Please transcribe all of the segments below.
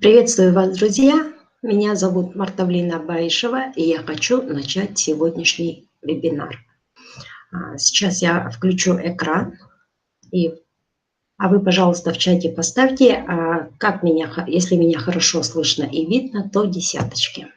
Приветствую вас, друзья! Меня зовут Мартавлина Баишева, и я хочу начать сегодняшний вебинар. Сейчас я включу экран, а вы, пожалуйста, в чате поставьте, если меня хорошо слышно и видно, то десяточки.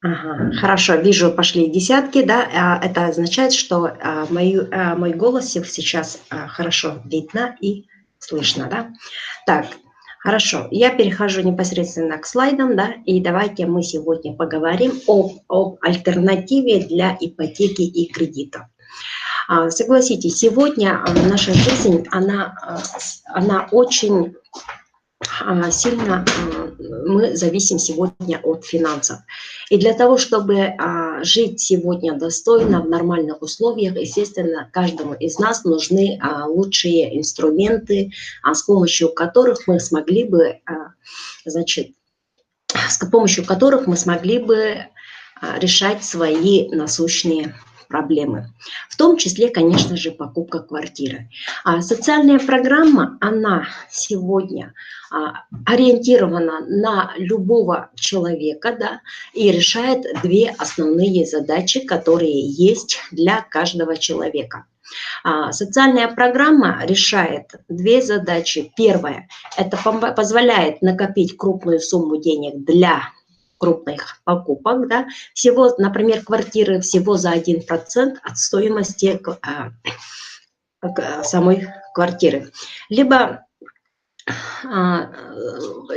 Ага, хорошо, вижу, пошли десятки, да, это означает, что мой голос сейчас хорошо видно и слышно, да. Так, хорошо, я перехожу непосредственно к слайдам, да, и давайте мы сегодня поговорим об альтернативе для ипотеки и кредита. Согласитесь, сегодня наша жизнь, она очень сильно мы зависим сегодня от финансов. И для того, чтобы жить сегодня достойно, в нормальных условиях, естественно, каждому из нас нужны лучшие инструменты, с помощью которых мы смогли бы, решать свои насущные проблемы. В том числе, конечно же, покупка квартиры. Социальная программа, она сегодня ориентирована на любого человека, да, и решает две основные задачи, которые есть для каждого человека. Социальная программа решает две задачи. Первая – это позволяет накопить крупную сумму денег для крупных покупок, да, всего, например, квартиры всего за 1% от стоимости самой квартиры. Либо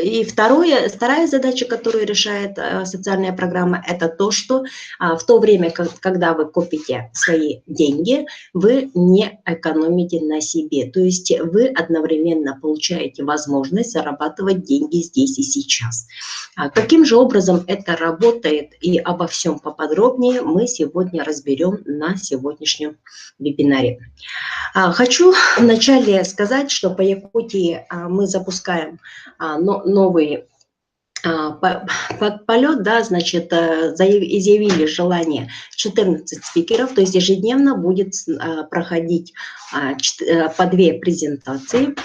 и вторая задача, которую решает социальная программа, это то, что в то время, когда вы копите свои деньги, вы не экономите на себе. То есть вы одновременно получаете возможность зарабатывать деньги здесь и сейчас. Каким же образом это работает и обо всем поподробнее мы сегодня разберем на сегодняшнем вебинаре. Хочу вначале сказать, что по Якутии мы запускаем новый полет, да, значит, изъявили желание 14 спикеров, то есть ежедневно будет проходить по 2 презентации.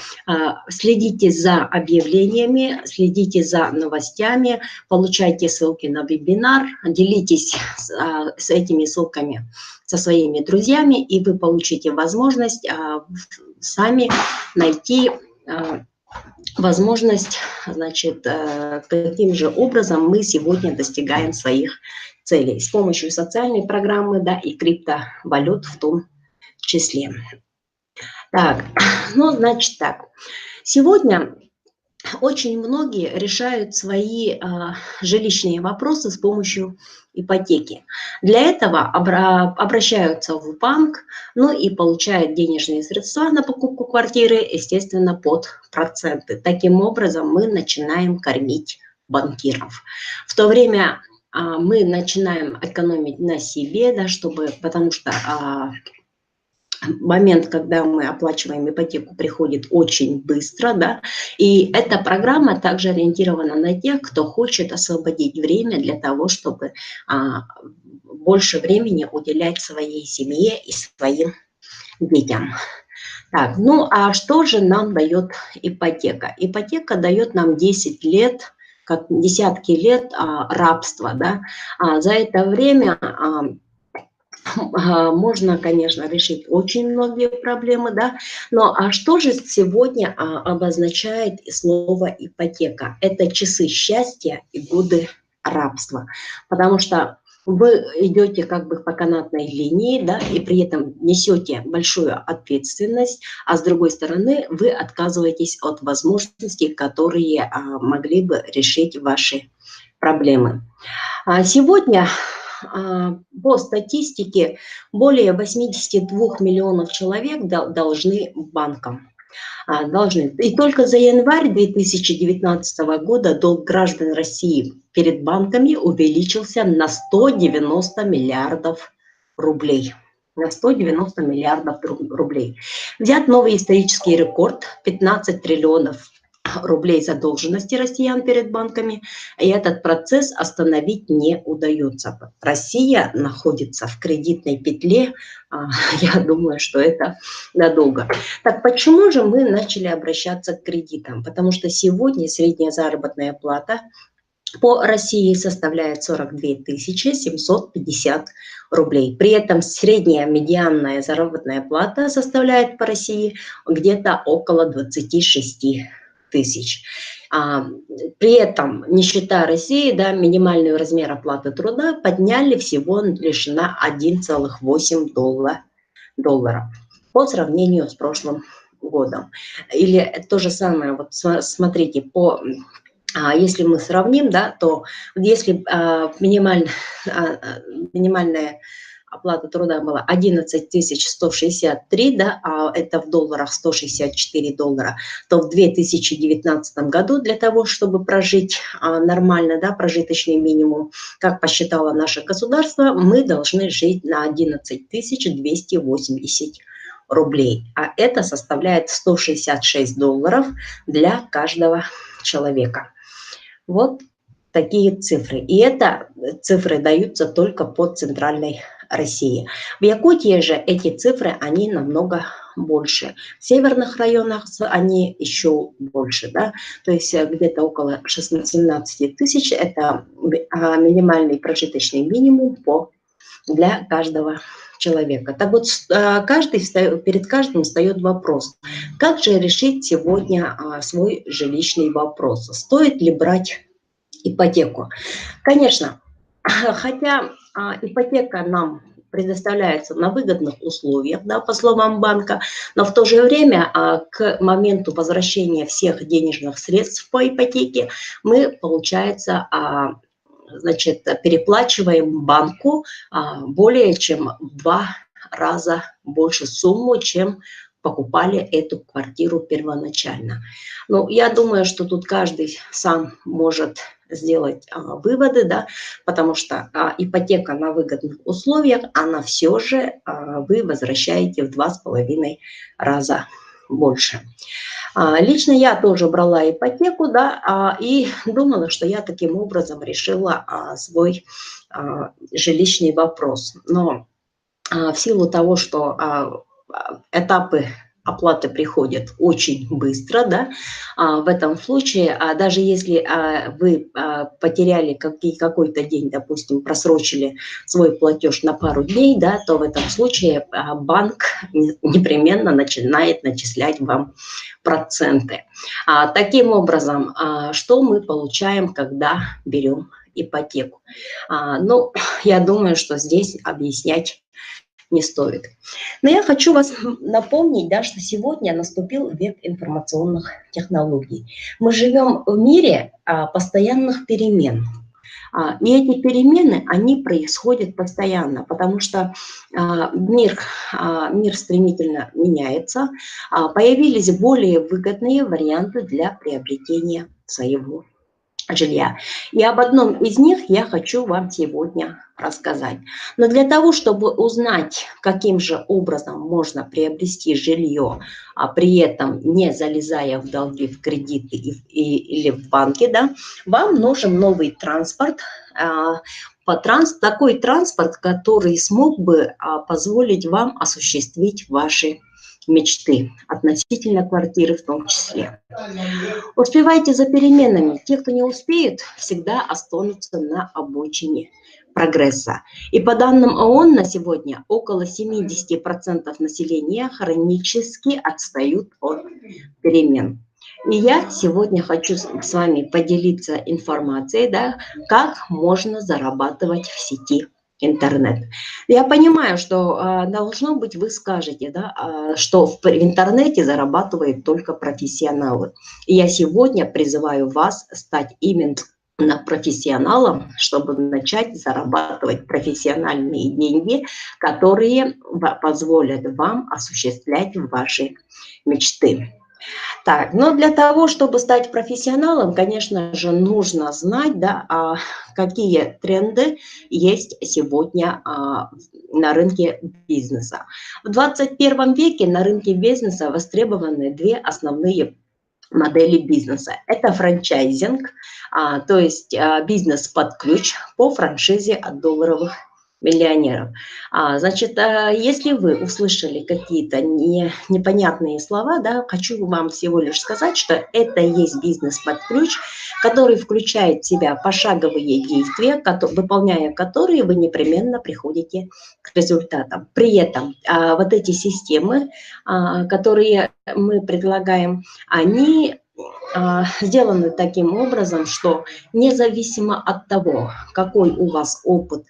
Следите за объявлениями, следите за новостями, получайте ссылки на вебинар, делитесь с этими ссылками со своими друзьями, и вы получите возможность сами найти возможность, значит, каким же образом мы сегодня достигаем своих целей с помощью социальной программы, да, и криптовалют в том числе. Так, ну, значит так, сегодня очень многие решают свои жилищные вопросы с помощью ипотеки. Для этого обращаются в банк, ну и получают денежные средства на покупку квартиры, естественно, под проценты. Таким образом мы начинаем кормить банкиров. В то время мы начинаем экономить на себе, да, потому что момент, когда мы оплачиваем ипотеку, приходит очень быстро, да, и эта программа также ориентирована на тех, кто хочет освободить время для того, чтобы больше времени уделять своей семье и своим детям. Так, ну а что же нам дает ипотека? Ипотека дает нам 10 лет, как десятки лет рабства, да. За это время можно, конечно, решить очень многие проблемы, да, но что же сегодня обозначает слово ипотека? Это часы счастья и годы рабства, потому что вы идете как бы по канатной линии, да, и при этом несете большую ответственность, а с другой стороны вы отказываетесь от возможностей, которые могли бы решить ваши проблемы. Сегодня по статистике более 82 миллионов человек должны банкам. Должны. И только за январь 2019 года долг граждан России перед банками увеличился на 190 миллиардов рублей. На 190 миллиардов рублей. Взят новый исторический рекорд – 15 триллионов рублей задолженности россиян перед банками, и этот процесс остановить не удается. Россия находится в кредитной петле, я думаю, что это надолго. Так почему же мы начали обращаться к кредитам? Потому что сегодня средняя заработная плата по России составляет 42 750 рублей. При этом средняя медианная заработная плата составляет по России где-то около 26 тысяч. При этом, не считая России, да, минимальный размер оплаты труда подняли всего лишь на 1,8 доллара по сравнению с прошлым годом. Или то же самое, вот смотрите, если мы сравним, да, то если минимальная оплата труда была 11 163, да, а это в долларах 164 доллара, то в 2019 году для того, чтобы прожить нормально, да, прожиточный минимум, как посчитало наше государство, мы должны жить на 11 280 рублей, а это составляет 166 долларов для каждого человека. Вот такие цифры. И это цифры даются только по центральной России. В Якутии же эти цифры, они намного больше. В северных районах они еще больше, да, то есть где-то около 17 тысяч – это минимальный прожиточный минимум для каждого человека. Так вот, перед каждым встает вопрос, как же решить сегодня свой жилищный вопрос? Стоит ли брать ипотеку? Конечно, хотя ипотека нам предоставляется на выгодных условиях, да, по словам банка, но в то же время к моменту возвращения всех денежных средств по ипотеке мы, получается, значит, переплачиваем банку более чем в 2 раза больше сумму, чем покупали эту квартиру первоначально. Ну, я думаю, что тут каждый сам может сделать выводы, да, потому что ипотека на выгодных условиях, она все же вы возвращаете в 2,5 раза больше. Лично я тоже брала ипотеку, да, и думала, что я таким образом решила свой жилищный вопрос. Но в силу того, что этапы оплаты приходят очень быстро, да, в этом случае, даже если вы потеряли какой-то день, допустим, просрочили свой платеж на пару дней, да, то в этом случае банк непременно начинает начислять вам проценты. Таким образом, что мы получаем, когда берем ипотеку? Ну, я думаю, что здесь объяснять не стоит. Но я хочу вас напомнить, да, что сегодня наступил век информационных технологий. Мы живем в мире постоянных перемен. И эти перемены, они происходят постоянно, потому что мир стремительно меняется, появились более выгодные варианты для приобретения своего жилья. И об одном из них я хочу вам сегодня рассказать. Но для того, чтобы узнать, каким же образом можно приобрести жилье, а при этом не залезая в долги, в кредиты или в банки, да, вам нужен новый транспорт, такой транспорт, который смог бы позволить вам осуществить ваши мечты относительно квартиры в том числе. Успевайте за переменами. Те, кто не успеет, всегда останутся на обочине прогресса. И по данным ООН на сегодня около 70% населения хронически отстают от перемен. И я сегодня хочу с вами поделиться информацией, да, как можно зарабатывать в сети интернет. Я понимаю, что должно быть, вы скажете, да, что в интернете зарабатывают только профессионалы. И я сегодня призываю вас стать именно профессионалом, чтобы начать зарабатывать профессиональные деньги, которые позволят вам осуществлять ваши мечты. Так, но для того, чтобы стать профессионалом, конечно же, нужно знать, да, какие тренды есть сегодня на рынке бизнеса. В 21 веке на рынке бизнеса востребованы две основные модели бизнеса. Это франчайзинг, то есть бизнес под ключ по франшизе от долларовых миллионеров. Значит, если вы услышали какие-то непонятные слова, да, хочу вам всего лишь сказать, что это и есть бизнес под ключ, который включает в себя пошаговые действия, выполняя которые вы непременно приходите к результатам. При этом вот эти системы, которые мы предлагаем, они сделаны таким образом, что независимо от того, какой у вас опыт,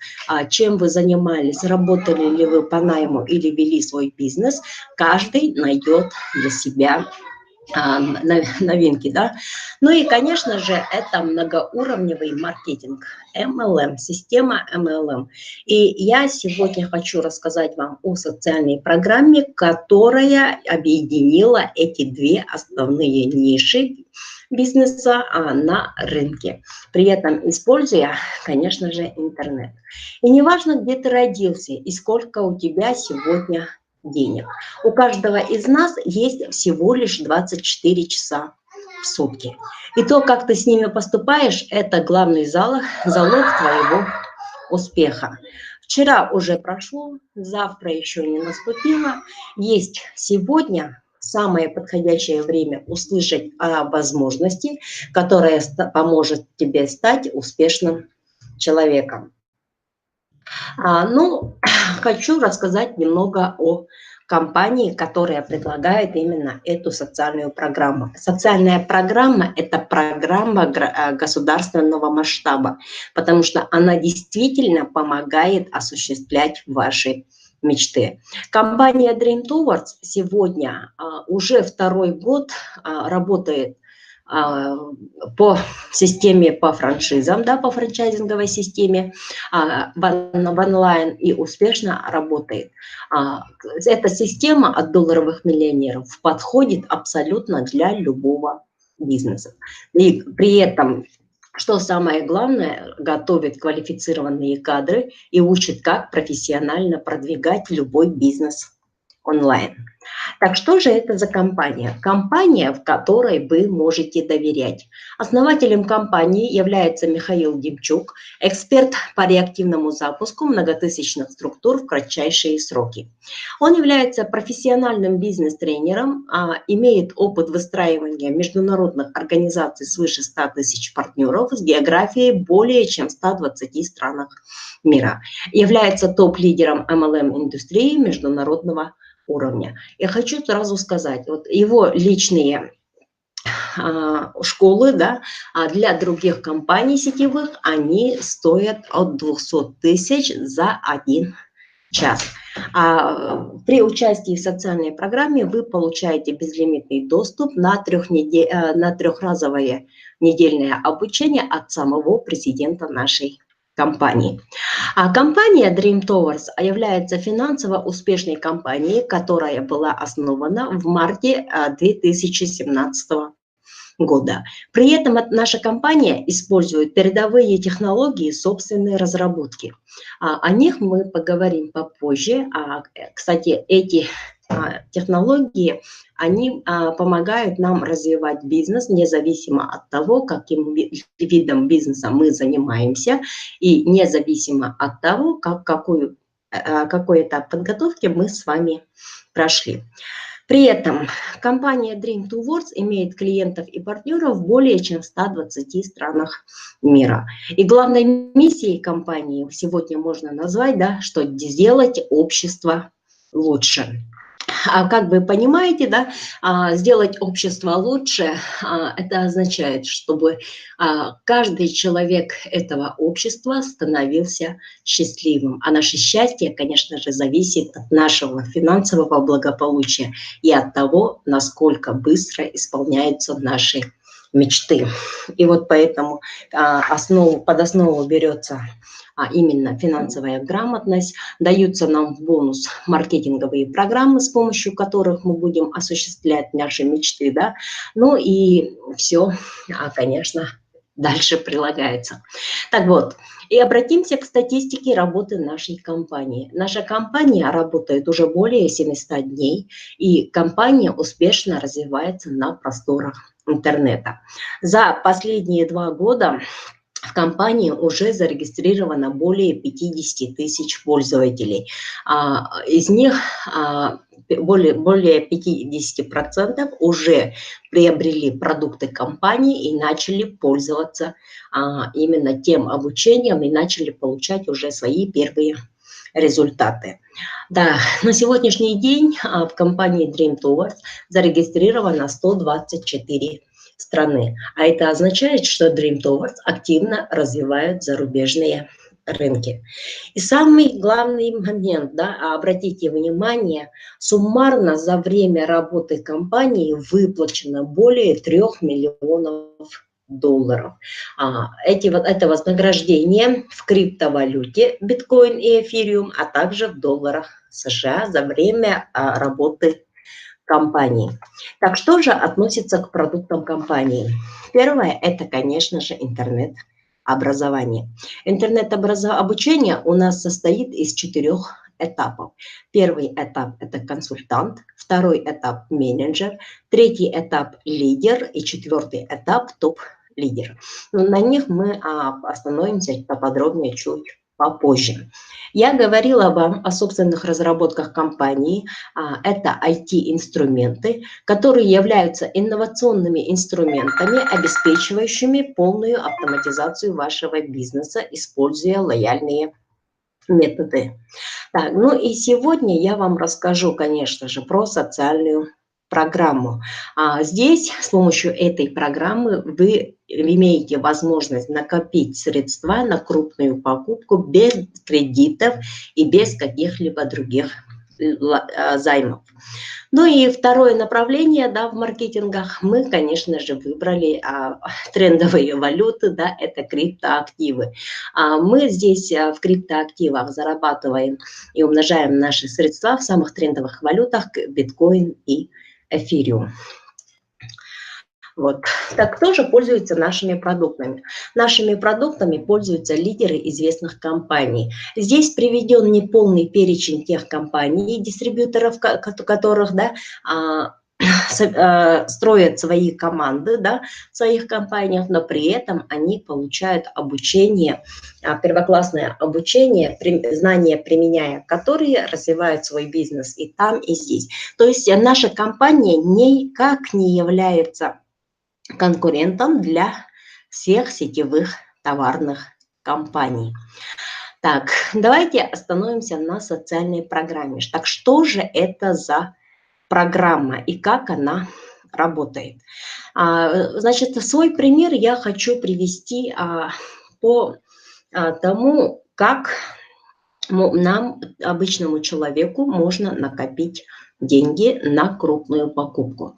чем вы занимались, работали ли вы по найму или вели свой бизнес, каждый найдет для себя новинки, да. Ну и, конечно же, это многоуровневый маркетинг, MLM, система MLM. И я сегодня хочу рассказать вам о социальной программе, которая объединила эти две основные ниши бизнеса на рынке, при этом используя, конечно же, интернет. И неважно, где ты родился и сколько у тебя сегодня денег. У каждого из нас есть всего лишь 24 часа в сутки. И то, как ты с ними поступаешь, это главный залог твоего успеха. Вчера уже прошло, завтра еще не наступило. Есть сегодня самое подходящее время услышать о возможности, которая поможет тебе стать успешным человеком. Хочу рассказать немного о компании, которая предлагает именно эту социальную программу. Социальная программа – это программа государственного масштаба, потому что она действительно помогает осуществлять ваши мечты. Компания Dream Towards сегодня уже второй год работает по системе, по франшизам, да, по франчайзинговой системе в онлайн и успешно работает. Эта система от долларовых миллионеров подходит абсолютно для любого бизнеса. И при этом, что самое главное, готовит квалифицированные кадры и учит, как профессионально продвигать любой бизнес онлайн. Так что же это за компания? Компания, в которой вы можете доверять. Основателем компании является Михаил Демчук, эксперт по реактивному запуску многотысячных структур в кратчайшие сроки. Он является профессиональным бизнес-тренером, имеет опыт выстраивания международных организаций свыше 100 тысяч партнеров с географией более чем в 120 странах мира. Является топ-лидером MLM-индустрии международного уровня. Я хочу сразу сказать, вот его личные школы, да, для других компаний сетевых, они стоят от 200 тысяч за 1 час. При участии в социальной программе вы получаете безлимитный доступ на трехразовое недельное обучение от самого президента нашей компании. Компания Dream Towards является финансово успешной компанией, которая была основана в марте 2017 года. При этом наша компания использует передовые технологии собственной разработки. О них мы поговорим попозже. Кстати, эти технологии, они помогают нам развивать бизнес независимо от того, каким видом бизнеса мы занимаемся, и независимо от того, какой этап подготовки мы с вами прошли. При этом компания Dream Towards имеет клиентов и партнеров в более чем 120 странах мира. И главной миссией компании сегодня можно назвать, да, что сделать общество лучше. Как вы понимаете, да, сделать общество лучше, это означает, чтобы каждый человек этого общества становился счастливым. А наше счастье, конечно же, зависит от нашего финансового благополучия и от того, насколько быстро исполняются наши мечты. И вот поэтому под основу берется именно финансовая грамотность, даются нам в бонус маркетинговые программы, с помощью которых мы будем осуществлять наши мечты, да, ну и все, конечно, дальше прилагается. Так вот, и обратимся к статистике работы нашей компании. Наша компания работает уже более 700 дней, и компания успешно развивается на просторах интернета. За последние 2 года в компании уже зарегистрировано более 50 тысяч пользователей. Из них более 50% уже приобрели продукты компании и начали пользоваться именно тем обучением и начали получать уже свои первые результаты. Да, на сегодняшний день в компании Dream Towards зарегистрировано 124 страны. А это означает, что Dream Towards активно развивают зарубежные рынки. И самый главный момент, да, обратите внимание, суммарно за время работы компании выплачено более 3 миллионов долларов. Это вознаграждение в криптовалюте, биткоин и эфириум, а также в долларах США за время работы компании. Так что же относится к продуктам компании? Первое – это, конечно же, интернет-образование. Интернет-обучение у нас состоит из 4 этапов. Первый этап – это консультант, второй этап – менеджер, третий этап – лидер и четвертый этап – топ-лидер. На них мы остановимся поподробнее чуть попозже. Я говорила вам о собственных разработках компании. Это IT-инструменты, которые являются инновационными инструментами, обеспечивающими полную автоматизацию вашего бизнеса, используя лояльные методы. Так, ну и сегодня я вам расскажу, конечно же, про социальную программу. Здесь с помощью этой программы вы имеете возможность накопить средства на крупную покупку без кредитов и без каких-либо других займов. Ну и второе направление, да, в маркетингах мы, конечно же, выбрали трендовые валюты, да, это криптоактивы. Мы здесь в криптоактивах зарабатываем и умножаем наши средства в самых трендовых валютах биткоин и эфириум. Вот. Так кто же пользуется нашими продуктами? Нашими продуктами пользуются лидеры известных компаний. Здесь приведен неполный перечень тех компаний, дистрибьюторов, которых, да, строят свои команды, да, в своих компаниях, но при этом они получают обучение, первоклассное обучение, знания применяя, которые развивают свой бизнес и там, и здесь. То есть наша компания никак не является конкурентом для всех сетевых товарных компаний. Так, давайте остановимся на социальной программе. Так, что же это за программа и как она работает? Значит, свой пример я хочу привести по тому, как нам, обычному человеку, можно накопить деньги на крупную покупку.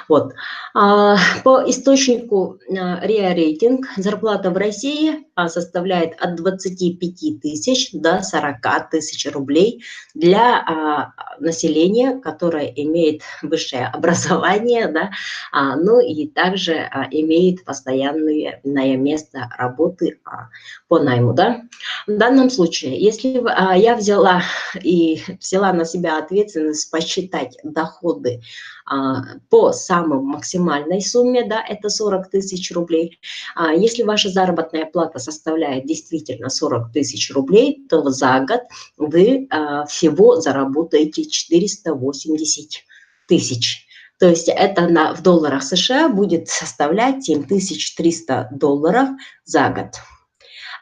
Вот. По источнику RIA Rating зарплата в России составляет от 25 тысяч до 40 тысяч рублей для населения, которое имеет высшее образование, да, ну и также имеет постоянное место работы по найму. Да. В данном случае, если я взяла на себя ответственность посчитать доходы по самой максимальной сумме, да, это 40 тысяч рублей. Если ваша заработная плата составляет действительно 40 тысяч рублей, то за год вы всего заработаете 480 тысяч. То есть это в долларах США будет составлять 7300 долларов за год.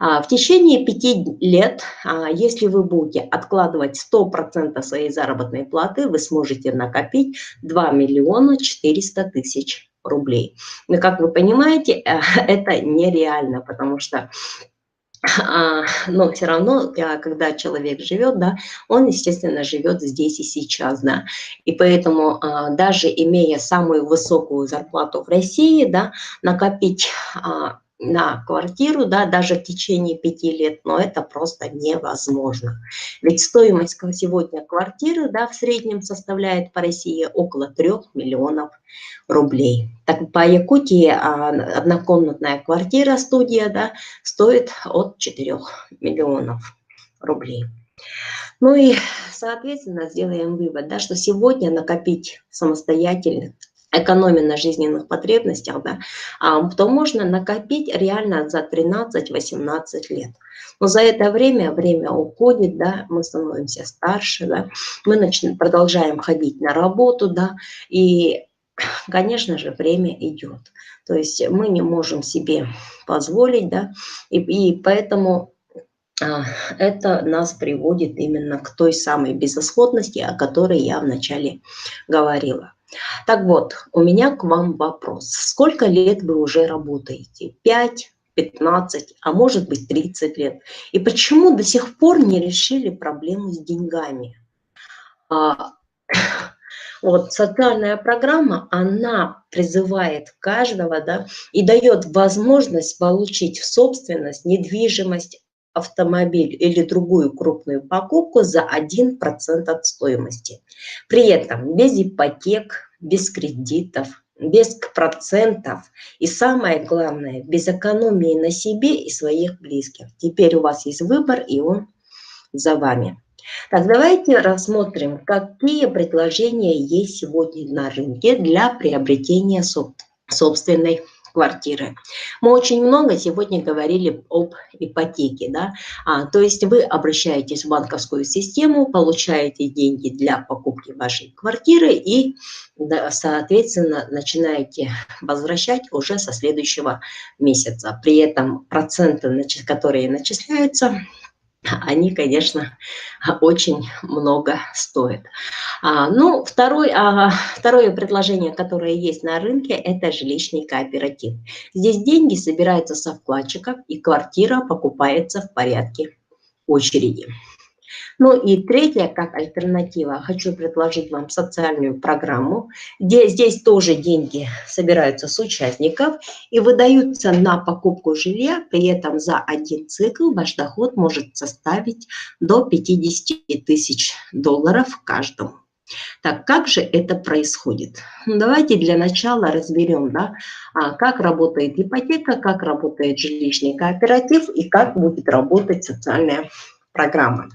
В течение 5 лет, если вы будете откладывать 100% своей заработной платы, вы сможете накопить 2 миллиона 400 тысяч рублей. Но, как вы понимаете, это нереально, потому что но все равно, когда человек живет, да, он, естественно, живет здесь и сейчас, да. И поэтому, даже имея самую высокую зарплату в России, да, накопить на квартиру, да, даже в течение 5 лет, но это просто невозможно. Ведь стоимость сегодня квартиры, да, в среднем составляет по России около 3 миллионов рублей. Так, по Якутии однокомнатная квартира, студия, да, стоит от 4 миллионов рублей. Ну и, соответственно, сделаем вывод, да, что сегодня накопить самостоятельно, экономя на жизненных потребностях, да, то можно накопить реально за 13-18 лет. Но за это время уходит, да, мы становимся старше, да, мы продолжаем ходить на работу, да, и, конечно же, время идет. То есть мы не можем себе позволить, да, и поэтому это нас приводит именно к той самой безысходности, о которой я вначале говорила. Так вот, у меня к вам вопрос. Сколько лет вы уже работаете? 5, 15, а может быть 30 лет? И почему до сих пор не решили проблему с деньгами? Вот социальная программа, она призывает каждого, да, и дает возможность получить в собственность недвижимость, автомобиль или другую крупную покупку за 1% от стоимости. При этом без ипотек, без кредитов, без процентов и, самое главное, без экономии на себе и своих близких. Теперь у вас есть выбор, и он за вами. Так, давайте рассмотрим, какие предложения есть сегодня на рынке для приобретения собственной квартиры. Мы очень много сегодня говорили об ипотеке, да, то есть вы обращаетесь в банковскую систему, получаете деньги для покупки вашей квартиры и, да, соответственно, начинаете возвращать уже со следующего месяца. При этом проценты, которые начисляются, они, конечно, очень много стоят. Ну, второе предложение, которое есть на рынке, это жилищный кооператив. Здесь деньги собираются со вкладчиков, и квартира покупается в порядке очереди. Ну и третье, как альтернатива, хочу предложить вам социальную программу, где здесь тоже деньги собираются с участников и выдаются на покупку жилья, при этом за один цикл ваш доход может составить до 50 тысяч долларов каждому. Так, как же это происходит? Ну, давайте для начала разберем, да, как работает ипотека, как работает жилищный кооператив и как будет работать социальная программа.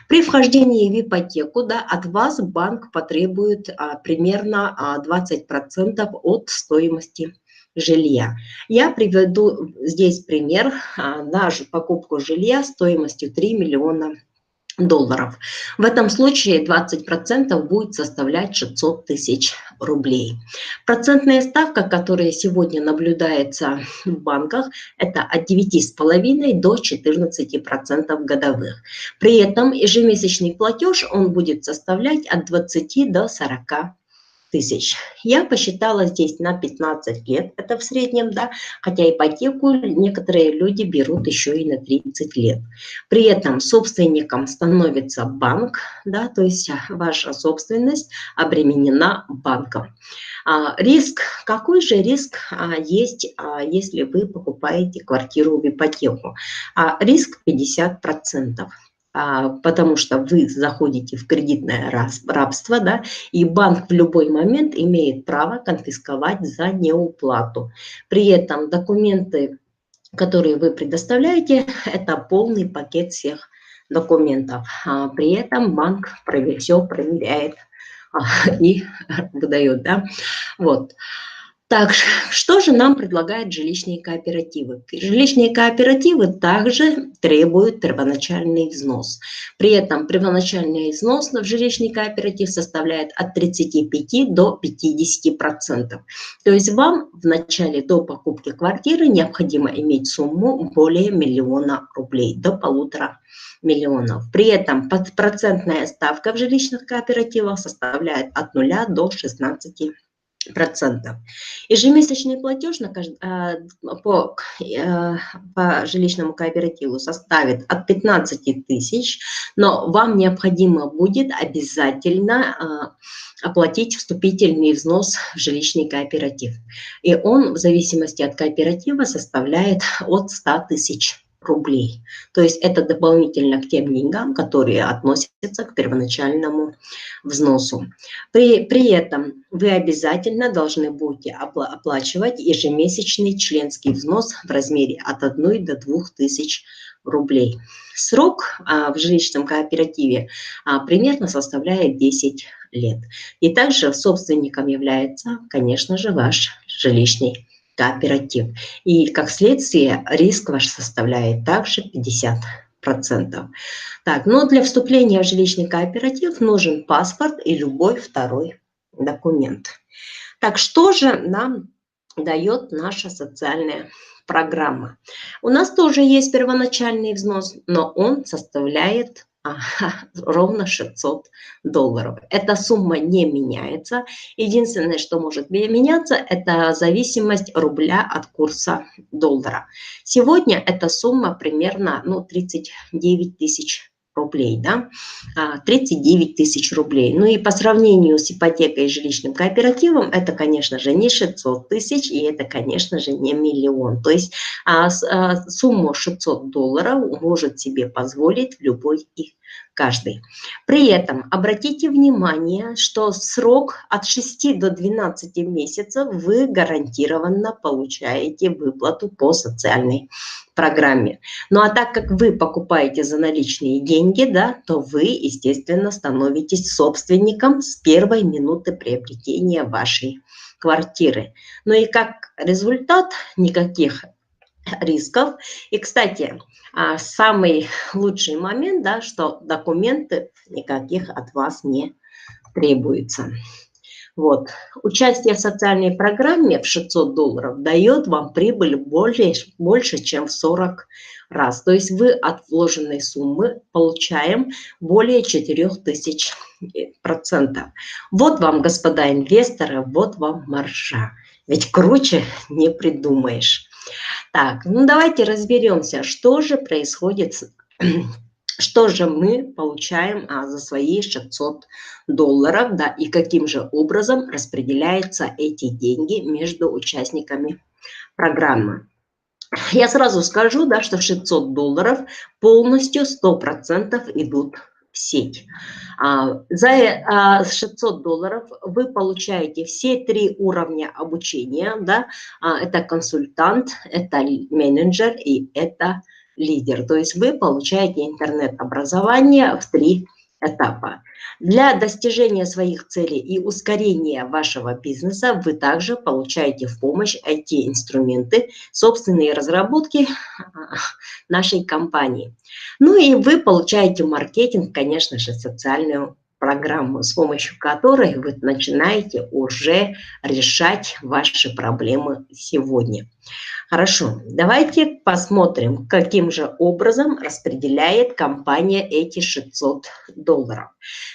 При вхождении в ипотеку, да, от вас банк потребует примерно 20% от стоимости жилья. Я приведу здесь пример на покупку жилья стоимостью 3 миллиона долларов. В этом случае 20% будет составлять 600 тысяч рублей. Процентная ставка, которая сегодня наблюдается в банках, это от 9,5 до 14% годовых. При этом ежемесячный платеж он будет составлять от 20 до 40 тысяч. Я посчитала здесь на 15 лет, это в среднем, да, хотя ипотеку некоторые люди берут еще и на 30 лет. При этом собственником становится банк, да, то есть ваша собственность обременена банком. Риск, какой же риск есть, если вы покупаете квартиру в ипотеку? Риск 50%. Потому что вы заходите в кредитное рабство, да, и банк в любой момент имеет право конфисковать за неуплату. При этом документы, которые вы предоставляете, это полный пакет всех документов. При этом банк все проверяет и выдает. Да? Вот. Так, что же нам предлагают жилищные кооперативы? Жилищные кооперативы также требуют первоначальный взнос. При этом первоначальный взнос в жилищный кооператив составляет от 35 до 50%. То есть вам в начале до покупки квартиры необходимо иметь сумму более 1 000 000 рублей, до 1,5 миллиона. При этом процентная ставка в жилищных кооперативах составляет от 0 до 16%. Ежемесячный платеж по жилищному кооперативу составит от 15 тысяч, но вам необходимо будет обязательно оплатить вступительный взнос в жилищный кооператив. И он в зависимости от кооператива составляет от 100 тысяч рублей. То есть это дополнительно к тем деньгам, которые относятся к первоначальному взносу. При этом вы обязательно должны будете оплачивать ежемесячный членский взнос в размере от 1 до 2 тысяч рублей. Срок в жилищном кооперативе примерно составляет 10 лет. И также собственником является, конечно же, ваш жилищный кооператив. И как следствие риск ваш составляет также 50%. Так, но для вступления в жилищный кооператив нужен паспорт и любой второй документ. Так, что же нам дает наша социальная программа? У нас тоже есть первоначальный взнос, но он составляет ровно $600. Эта сумма не меняется. Единственное, что может меняться, это зависимость рубля от курса доллара. Сегодня эта сумма примерно 39 тысяч рублей, да, 39 тысяч рублей. Ну и по сравнению с ипотекой и жилищным кооперативом, это, конечно же, не 600 тысяч, и это, конечно же, не миллион. То есть сумму $600 может себе позволить любой и каждый. При этом обратите внимание, что срок от 6 до 12 месяцев вы гарантированно получаете выплату по социальной программе. Ну а так как вы покупаете за наличные деньги, да, то вы, естественно, становитесь собственником с первой минуты приобретения вашей квартиры. Ну и как результат никаких рисков. И, кстати, самый лучший момент, да, что документы никаких от вас не требуется. Вот. Участие в социальной программе в $600 дает вам прибыль больше, чем в 40 раз. То есть вы от вложенной суммы получаем более 4000%. Вот вам, господа инвесторы, вот вам маржа. Ведь круче не придумаешь. Так, ну давайте разберемся, что же происходит, что же мы получаем за свои $600, да, и каким же образом распределяются эти деньги между участниками программы. Я сразу скажу, да, что $600 полностью 100% идут в сеть. За $600 вы получаете все 3 уровня обучения, да, это консультант, это менеджер и это лидер. То есть вы получаете интернет-образование в 3 этапа. Для достижения своих целей и ускорения вашего бизнеса вы также получаете в помощь IT-инструменты, собственные разработки нашей компании. Ну и вы получаете маркетинг, конечно же, социальную программу, с помощью которой вы начинаете уже решать ваши проблемы сегодня. Хорошо, давайте посмотрим, каким же образом распределяет компания эти $600.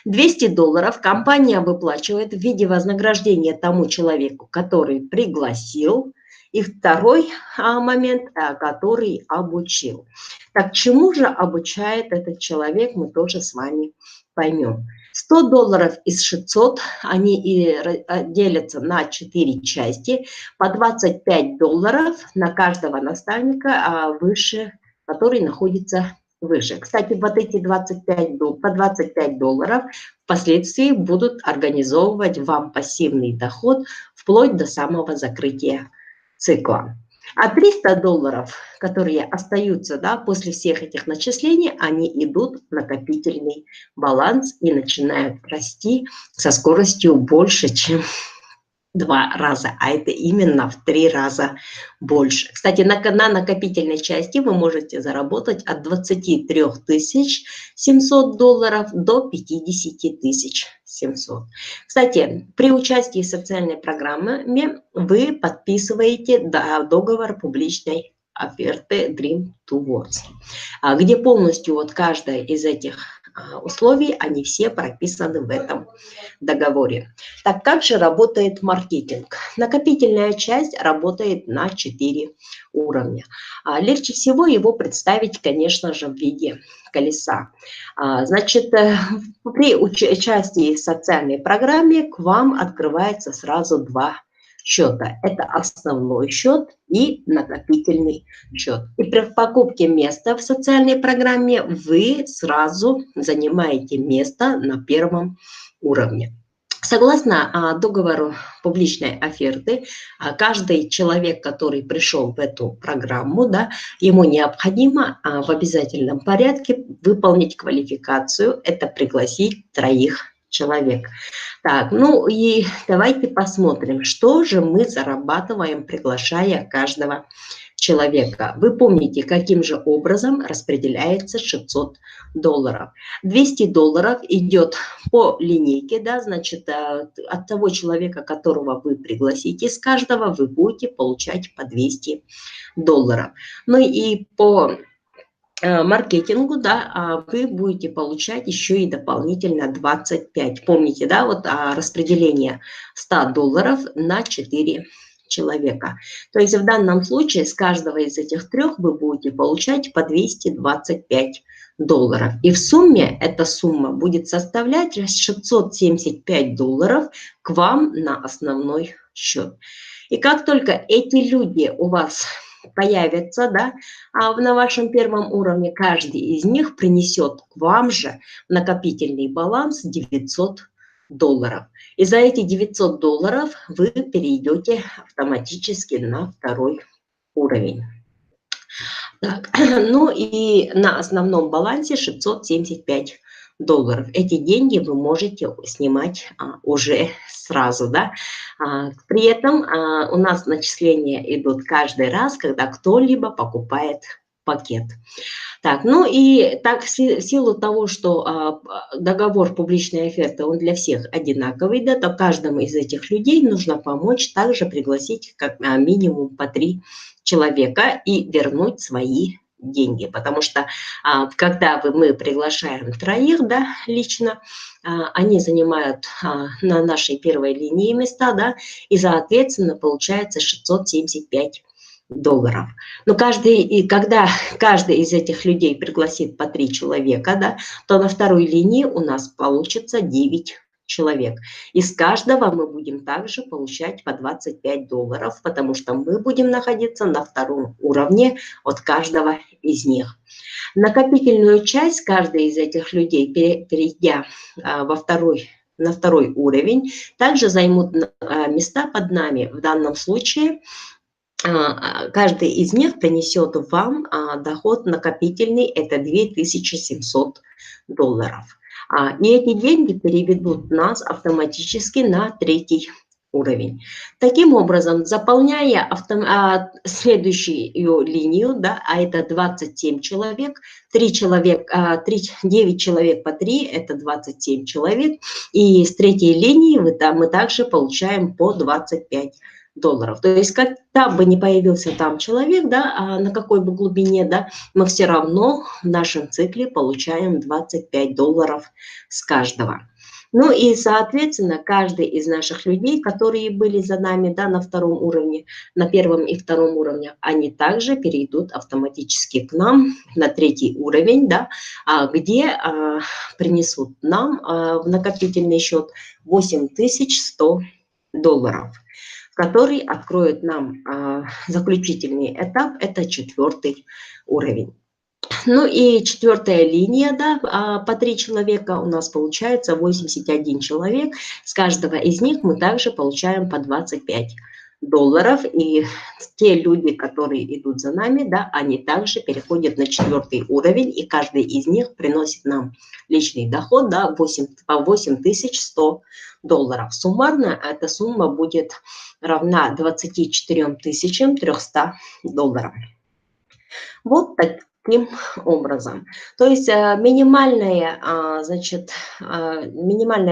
$200 компания выплачивает в виде вознаграждения тому человеку, который пригласил, и второй момент, который обучил. Так, чему же обучает этот человек, мы тоже с вами поймем. $100 из 600, они делятся на 4 части, по $25 на каждого наставника выше, который находится выше. Кстати, вот эти по $25 впоследствии будут организовывать вам пассивный доход вплоть до самого закрытия цикла. А $300, которые остаются, да, после всех этих начислений, они идут в накопительный баланс и начинают расти со скоростью больше, чем 2 раза, а это именно в 3 раза больше. Кстати, на накопительной части вы можете заработать от 23 700 долларов до 50 700. Кстати, при участии в социальной программе вы подписываете договор публичной оферты Dream Towards, где полностью вот каждая из этих условий, они все прописаны в этом договоре. Так как же работает маркетинг? Накопительная часть работает на 4 уровня. Легче всего его представить, конечно же, в виде колеса. Значит, при участии в социальной программе к вам открывается сразу 2 счета. Это основной счет и накопительный счет. И при покупке места в социальной программе вы сразу занимаете место на 1 уровне. Согласно договору публичной оферты, каждый человек, который пришел в эту программу, да, ему необходимо в обязательном порядке выполнить квалификацию, это пригласить 3 человек. Так, ну и давайте посмотрим, что же мы зарабатываем, приглашая каждого человека. Вы помните, каким же образом распределяется 600 долларов. 200 долларов идет по линейке, да, значит, от того человека, которого вы пригласите, с каждого вы будете получать по 200 долларов. Ну и по маркетингу, да, вы будете получать еще и дополнительно 25. Помните, да, вот распределение 100 долларов на 4 человека. То есть в данном случае с каждого из этих 3 вы будете получать по 225 долларов. И в сумме эта сумма будет составлять 675 долларов к вам на основной счет. И как только эти люди у вас появятся, да, на вашем 1 уровне, каждый из них принесет к вам же накопительный баланс 900 долларов. И за эти 900 долларов вы перейдете автоматически на 2 уровень. Так, ну и на основном балансе 675 долларов. Эти деньги вы можете снимать уже сразу, да. При этом у нас начисления идут каждый раз, когда кто-либо покупает пакет. Так, ну и так в силу того, что договор публичной оферты, он для всех одинаковый, да, то каждому из этих людей нужно помочь также пригласить как минимум по 3 человека и вернуть свои деньги, потому что когда мы приглашаем 3, да, лично, они занимают на нашей первой линии места, да, и соответственно получается 675 долларов. Но когда каждый из этих людей пригласит по 3 человека, да, то на 2 линии у нас получится 9 человек. Из каждого мы будем также получать по 25 долларов, потому что мы будем находиться на 2 уровне от каждого из них. Накопительную часть каждый из этих людей, перейдя на 2 уровень, также займут места под нами. В данном случае каждый из них принесет вам доход накопительный, это 2700 долларов. И эти деньги переведут нас автоматически на 3 уровень. Таким образом, заполняя следующую линию, да, а это 27 человек, 9 человек по 3, это 27 человек, и с 3 линии мы также получаем по 25 долларов. То есть, когда бы не появился там человек, да, на какой бы глубине, да, мы все равно в нашем цикле получаем 25 долларов с каждого. Ну и, соответственно, каждый из наших людей, которые были за нами, да, на 2 уровне, на 1 и 2 уровне, они также перейдут автоматически к нам на 3 уровень, да, где принесут нам в накопительный счет 8100 долларов, который откроет нам заключительный этап, это 4 уровень. Ну и 4 линия, да, по 3 человека у нас получается 81 человек. С каждого из них мы также получаем по 25 долларов. И те люди, которые идут за нами, да, они также переходят на 4 уровень, и каждый из них приносит нам личный доход, да, по 8100 долларов. Суммарно эта сумма будет равна 24 300 долларов. Вот таким образом. То есть минимальная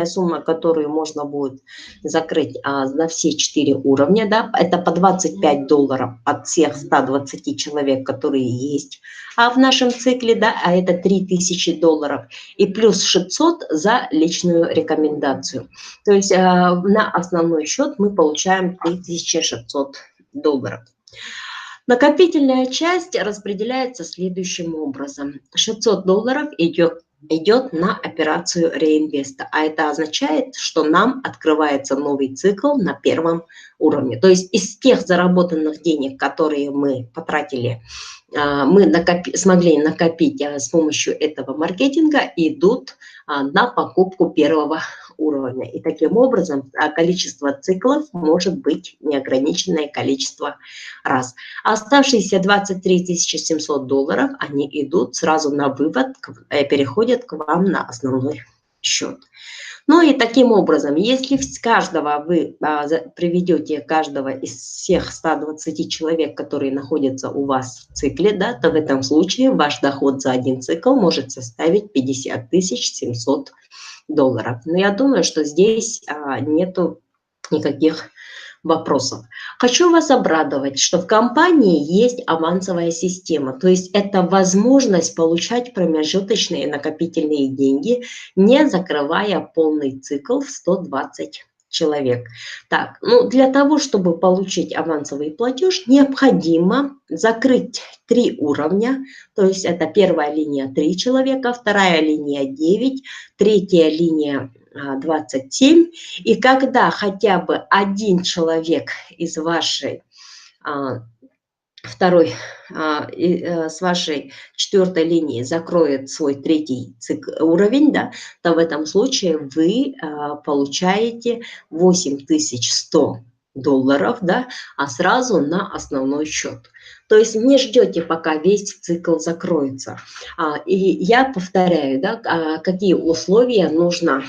сумма, которую можно будет закрыть на все 4 уровня, да, это по 25 долларов от всех 120 человек, которые есть в нашем цикле, да, а это 3000 долларов, и плюс 600 за личную рекомендацию. То есть на основной счет мы получаем 3600 долларов. Накопительная часть распределяется следующим образом. 600 долларов идет на операцию реинвеста, а это означает, что нам открывается новый цикл на первом уровне. То есть из тех заработанных денег, которые мы потратили, мы смогли накопить с помощью этого маркетинга, идут на покупку первого уровня. И таким образом количество циклов может быть неограниченное количество раз. А оставшиеся 23 700 долларов, они идут сразу на вывод, переходят к вам на основной счет. Ну и таким образом, если с каждого вы приведете каждого из всех 120 человек, которые находятся у вас в цикле, да, то в этом случае ваш доход за один цикл может составить 50 700 долларов. Но я думаю, что здесь нету никаких вопросов. Хочу вас обрадовать, что в компании есть авансовая система, то есть это возможность получать промежуточные накопительные деньги, не закрывая полный цикл в 120 человек. Так, для того, чтобы получить авансовый платеж, необходимо закрыть 3 уровня, то есть это первая линия 3 человека, вторая линия 9, третья линия 27, и когда хотя бы один человек из вашей с вашей 4-й линии закроет свой 3-й уровень, да, то в этом случае вы получаете 8100 долларов, да, а сразу на основной счет. То есть не ждете, пока весь цикл закроется. И я повторяю, да, какие условия нужно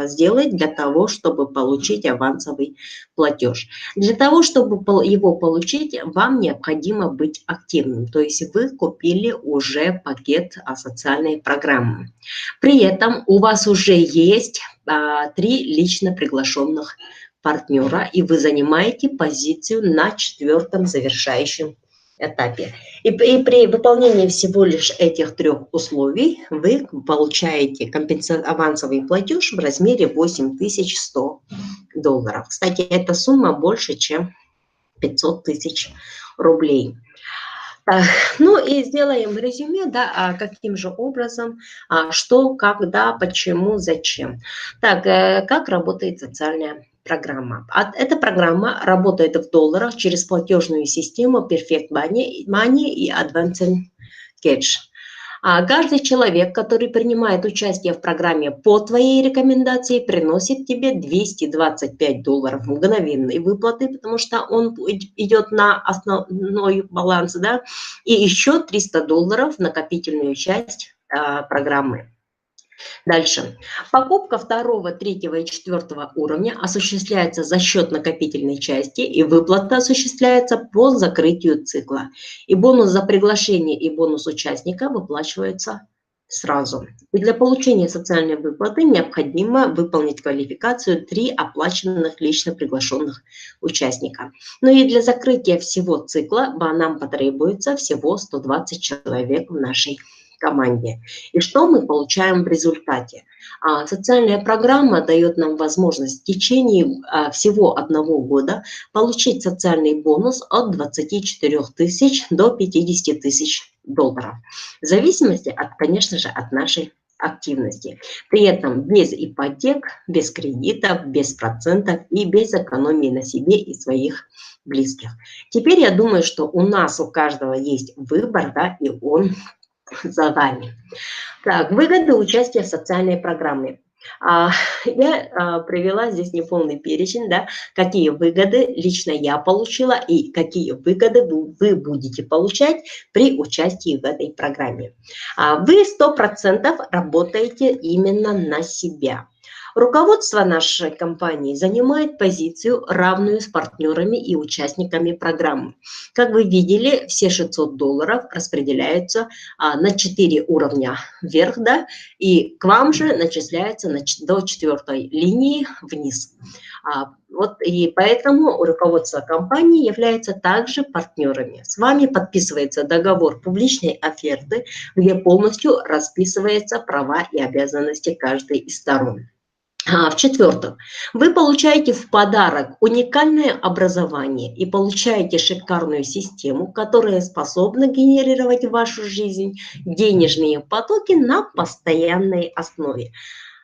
сделать для того, чтобы получить авансовый платеж. Для того, чтобы его получить, вам необходимо быть активным. То есть вы купили уже пакет социальной программы. При этом у вас уже есть 3 лично приглашенных партнера, и вы занимаете позицию на 4-м завершающем этапе. И при выполнении всего лишь этих 3 условий вы получаете авансовый платеж в размере 8100 долларов. Кстати, эта сумма больше, чем 500 тысяч рублей. Так, и сделаем резюме, да, каким же образом, что, когда, почему, зачем. Так, как работает социальная программа? Эта программа работает в долларах через платежную систему Perfect Money и Advanced Cash. Каждый человек, который принимает участие в программе по твоей рекомендации, приносит тебе 225 долларов мгновенной выплаты, потому что он идет на основной баланс, да, и еще 300 долларов накопительную часть программы. Дальше. Покупка 2-го, 3-го и 4-го уровня осуществляется за счет накопительной части, и выплата осуществляется по закрытию цикла. И бонус за приглашение и бонус участника выплачиваются сразу. И для получения социальной выплаты необходимо выполнить квалификацию 3 оплаченных лично приглашенных участника. И для закрытия всего цикла нам потребуется всего 120 человек в нашей команде. И что мы получаем в результате? Социальная программа дает нам возможность в течение всего 1 года получить социальный бонус от 24 тысяч до 50 тысяч долларов. В зависимости, конечно же, от нашей активности. При этом без ипотек, без кредитов, без процентов и без экономии на себе и своих близких. Теперь я думаю, что у каждого есть выбор, да, и он за вами. Так, выгоды участия в социальной программе. Я привела здесь неполный перечень, да, какие выгоды лично я получила и какие выгоды вы будете получать при участии в этой программе. Вы 100% работаете именно на себя. Руководство нашей компании занимает позицию, равную с партнерами и участниками программы. Как вы видели, все $600 распределяются на 4 уровня вверх, да, и к вам же начисляется до 4-й линии вниз. Вот и поэтому руководство компании является также партнерами. С вами подписывается договор публичной оферты, где полностью расписываются права и обязанности каждой из сторон. В-четвертых, вы получаете в подарок уникальное образование и получаете шикарную систему, которая способна генерировать в вашу жизнь денежные потоки на постоянной основе.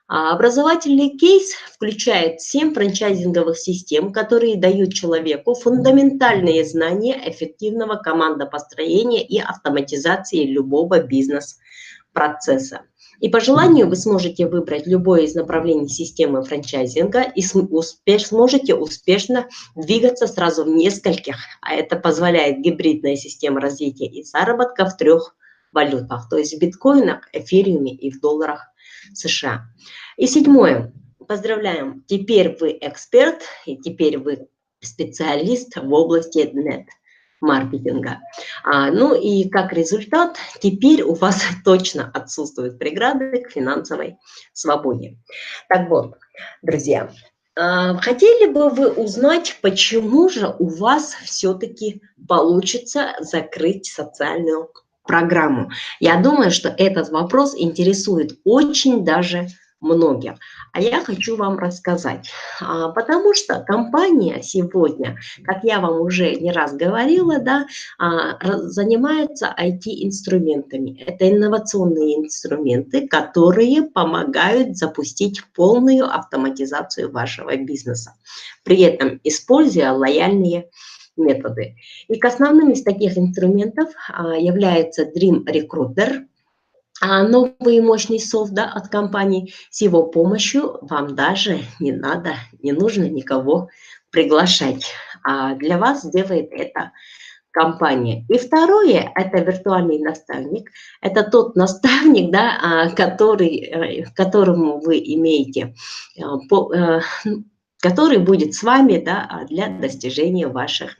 Образовательный кейс включает 7 франчайзинговых систем, которые дают человеку фундаментальные знания эффективного командопостроения и автоматизации любого бизнес-процесса. И по желанию вы сможете выбрать любое из направлений системы франчайзинга и сможете успешно двигаться сразу в нескольких, а это позволяет гибридная система развития и заработка в 3 валютах, то есть в биткоинах, эфириуме и в долларах США. И 7. Поздравляем, теперь вы эксперт и теперь вы специалист в области нет-маркетинга. Ну и как результат, теперь у вас точно отсутствуют преграды к финансовой свободе. Так вот, друзья, хотели бы вы узнать, почему же у вас все-таки получится закрыть социальную программу? Я думаю, что этот вопрос интересует очень даже многих. А я хочу вам рассказать, потому что компания сегодня, как я вам уже не раз говорила, да, занимается IT-инструментами. Это инновационные инструменты, которые помогают запустить полную автоматизацию вашего бизнеса, при этом используя лояльные методы. И к основным из таких инструментов является Dream Recruiter, новый мощный софт, да, от компании. С его помощью вам даже не нужно никого приглашать. Для вас сделает это компания. И второе – это виртуальный наставник. Это тот наставник, да, которому вы имеете, который будет с вами, да, для достижения ваших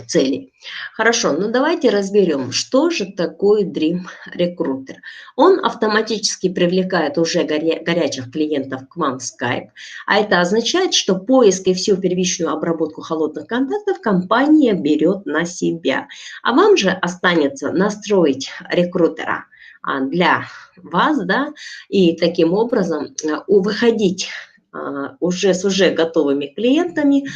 целей. Хорошо, ну давайте разберем, что же такое Dream Recruiter. Он автоматически привлекает уже горячих клиентов к вам в Skype, а это означает, что поиск и всю первичную обработку холодных контактов компания берет на себя. А вам же останется настроить рекрутера для вас, да, и таким образом выходить уже с уже готовыми клиентами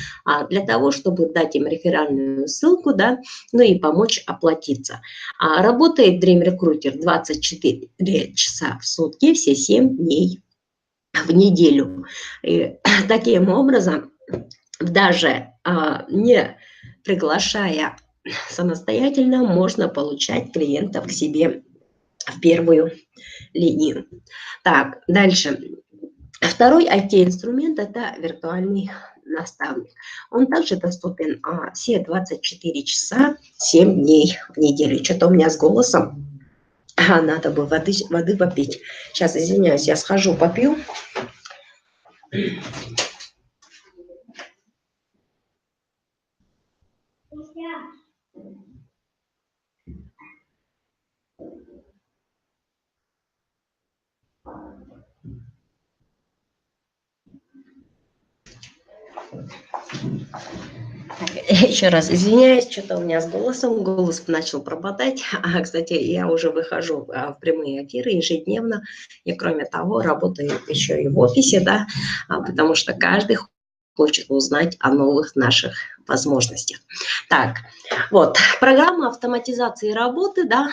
для того, чтобы дать им реферальную ссылку, да, ну и помочь оплатиться. Работает Dream Recruiter 24 часа в сутки, все 7 дней в неделю. И таким образом, даже не приглашая самостоятельно, можно получать клиентов к себе в первую линию. Так, дальше. Второй IT-инструмент – это виртуальный наставник. Он также доступен все 24 часа, 7 дней в неделю. Что-то у меня с голосом. Надо бы воды попить. Сейчас, извиняюсь, я схожу, попью. Еще раз извиняюсь, что-то у меня с голосом, голос начал пропадать. Кстати, я уже выхожу в прямые эфиры ежедневно, и кроме того, работаю еще и в офисе, да, потому что каждый хочет узнать о новых наших возможностях. Так, вот, программа автоматизации работы, да,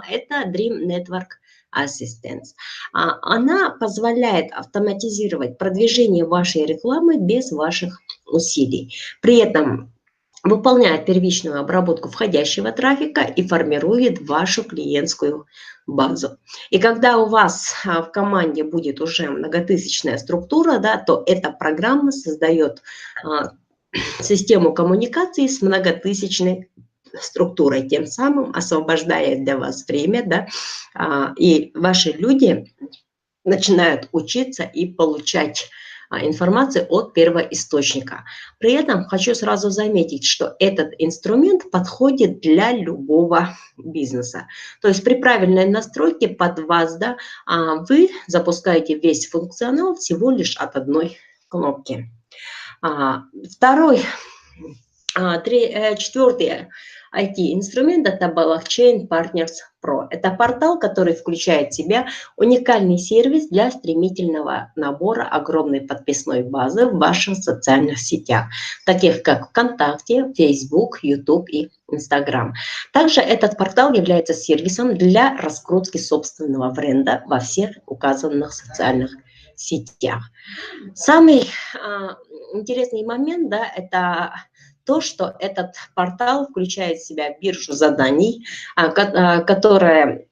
это Dream Network Assistance. Она позволяет автоматизировать продвижение вашей рекламы без ваших усилий. При этом выполняет первичную обработку входящего трафика и формирует вашу клиентскую базу. И когда у вас в команде будет уже многотысячная структура, да, то эта программа создает систему коммуникации с многотысячной структурой, тем самым освобождая для вас время, да, и ваши люди начинают учиться и получать информацию от первоисточника. При этом хочу сразу заметить, что этот инструмент подходит для любого бизнеса. То есть при правильной настройке под вас, да, вы запускаете весь функционал всего лишь от одной кнопки. Второй, четвертый IT-инструмент – это Blockchain Partners Pro. Это портал, который включает в себя уникальный сервис для стремительного набора огромной подписной базы в ваших социальных сетях, таких как ВКонтакте, Facebook, YouTube и Instagram. Также этот портал является сервисом для раскрутки собственного бренда во всех указанных социальных сетях. Самый интересный момент, да, это то, что этот портал включает в себя биржу заданий, которая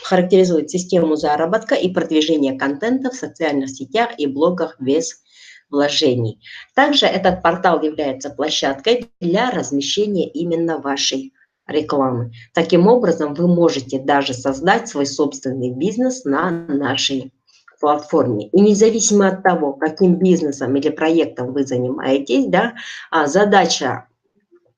характеризует систему заработка и продвижения контента в социальных сетях и блогах без вложений. Также этот портал является площадкой для размещения именно вашей рекламы. Таким образом, вы можете даже создать свой собственный бизнес на нашей платформе. И независимо от того, каким бизнесом или проектом вы занимаетесь, да, задача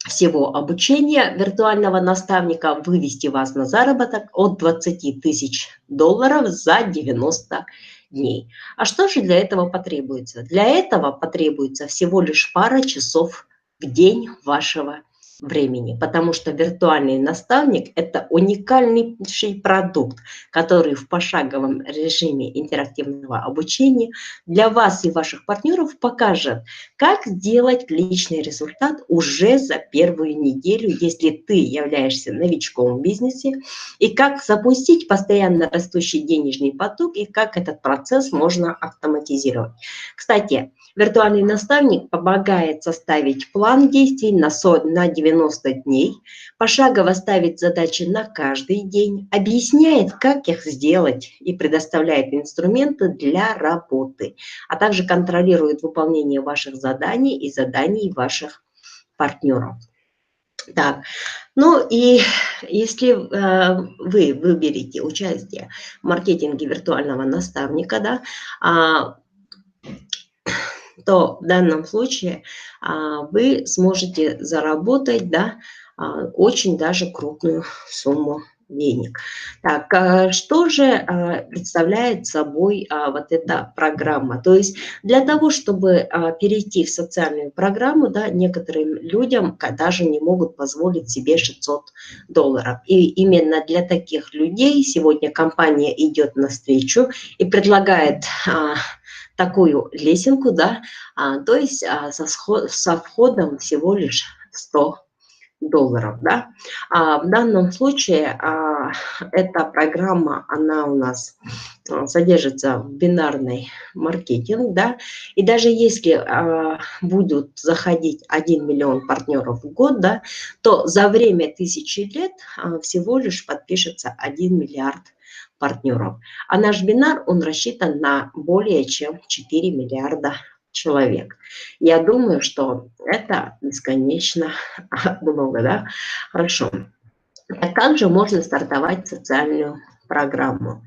всего обучения виртуального наставника – вывести вас на заработок от 20 тысяч долларов за 90 дней. А что же для этого потребуется? Для этого потребуется всего лишь пара часов в день вашего времени, потому что виртуальный наставник – это уникальнейший продукт, который в пошаговом режиме интерактивного обучения для вас и ваших партнеров покажет, как сделать личный результат уже за первую неделю, если ты являешься новичком в бизнесе, и как запустить постоянно растущий денежный поток, и как этот процесс можно автоматизировать. Кстати, виртуальный наставник помогает составить план действий на 90 дней, пошагово ставит задачи на каждый день, объясняет, как их сделать и предоставляет инструменты для работы, а также контролирует выполнение ваших заданий и заданий ваших партнеров. Так, ну и если вы выберете участие в маркетинге виртуального наставника, да, то в данном случае вы сможете заработать, да, очень даже крупную сумму денег. Так, что же представляет собой вот эта программа? То есть для того, чтобы перейти в социальную программу, да, некоторым людям даже не могут позволить себе 600 долларов. И именно для таких людей сегодня компания идет навстречу и предлагает такую лесенку, да, то есть со входом всего лишь 100 долларов, да. В данном случае эта программа, она у нас содержится в бинарной маркетинг, да, и даже если будут заходить 1 миллион партнеров в год, да, то за время 1000 лет всего лишь подпишется 1 миллиард партнеров. А наш бинар, он рассчитан на более чем 4 миллиарда человек. Я думаю, что это бесконечно много, да? Хорошо. А также можно стартовать социальную программу.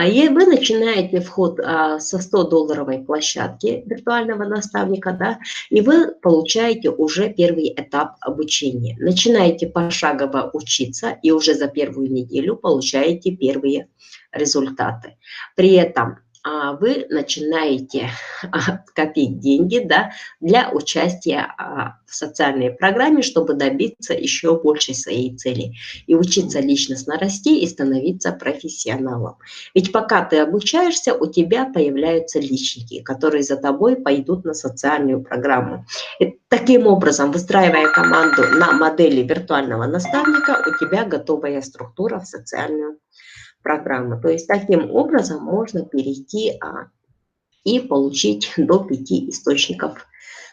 И вы начинаете вход со 100-долларовой площадки виртуального наставника, да, и вы получаете уже первый этап обучения. Начинаете пошагово учиться, и уже за первую неделю получаете первые результаты. При этом вы начинаете копить деньги, да, для участия в социальной программе, чтобы добиться еще большей своей цели и учиться личностно расти и становиться профессионалом. Ведь пока ты обучаешься, у тебя появляются личники, которые за тобой пойдут на социальную программу. И таким образом, выстраивая команду на модели виртуального наставника, у тебя готовая структура в социальную программу. То есть таким образом можно перейти и получить до 5 источников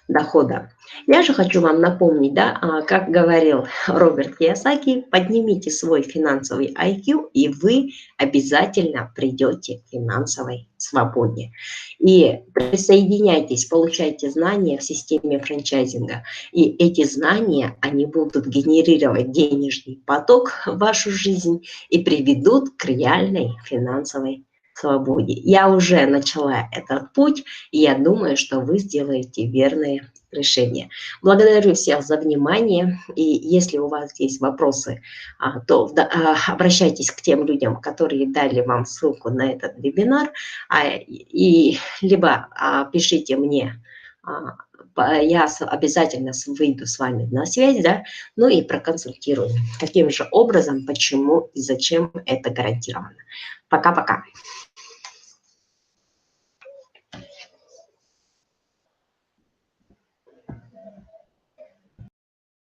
дохода. Я же хочу вам напомнить, да, как говорил Роберт Кийосаки, поднимите свой финансовый IQ, и вы обязательно придете к финансовой свободе. И присоединяйтесь, получайте знания в системе франчайзинга. И эти знания, они будут генерировать денежный поток в вашу жизнь и приведут к реальной финансовой свободе. Я уже начала этот путь, и я думаю, что вы сделаете верные решения. Благодарю всех за внимание, и если у вас есть вопросы, то обращайтесь к тем людям, которые дали вам ссылку на этот вебинар, и либо пишите мне, я обязательно выйду с вами на связь, да, ну и проконсультирую, каким же образом, почему и зачем это гарантировано. Пока-пока.